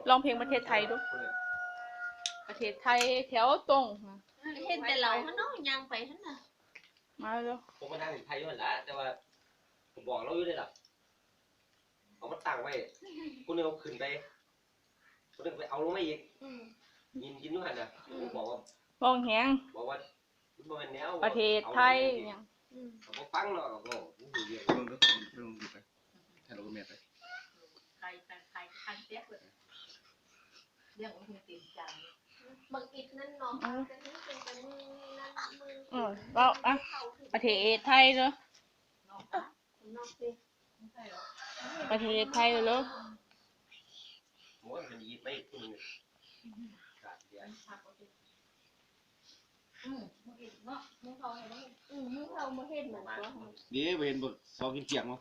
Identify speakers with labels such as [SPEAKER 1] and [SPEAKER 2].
[SPEAKER 1] ลองเพลงประเทศไทยดูประเทศไทยแถวตรง
[SPEAKER 2] เห็นแต่เราเขาเนาะยังไปทั้งน่ะ
[SPEAKER 1] มาเลย
[SPEAKER 3] ผมมาทางไทยอยู่นั่นแหละแต่ว่าผมบอกเราอยู่ได้หรอเอามาตั้งไว้คนนึงเอาขึ้นไปคนนึงไปเอาลงมาอีกกินด้วยกันนะผมบอกว่าม
[SPEAKER 1] องแหง
[SPEAKER 3] บอกว่ามันแนว
[SPEAKER 1] ประเทศไทยอย่าง
[SPEAKER 3] เขาฟังเนาะก็เรียน
[SPEAKER 4] เรื่องดูไปให้เราเมียไป
[SPEAKER 2] ใครเสียเลยเรื่องของคุณติดจังบางอิดนั่นน้องจะนึกเป็นแต่มือนั่นมือ
[SPEAKER 1] เราอะประเทศไทยเลยประเทศไทยเลย
[SPEAKER 3] ม้วนเป็นยีไปตัวนึงขาดเดียว
[SPEAKER 2] มึงเขาเห็นเหมือนกัน
[SPEAKER 4] เดี๋ยวไปเห็นบทซอกินเกียงมา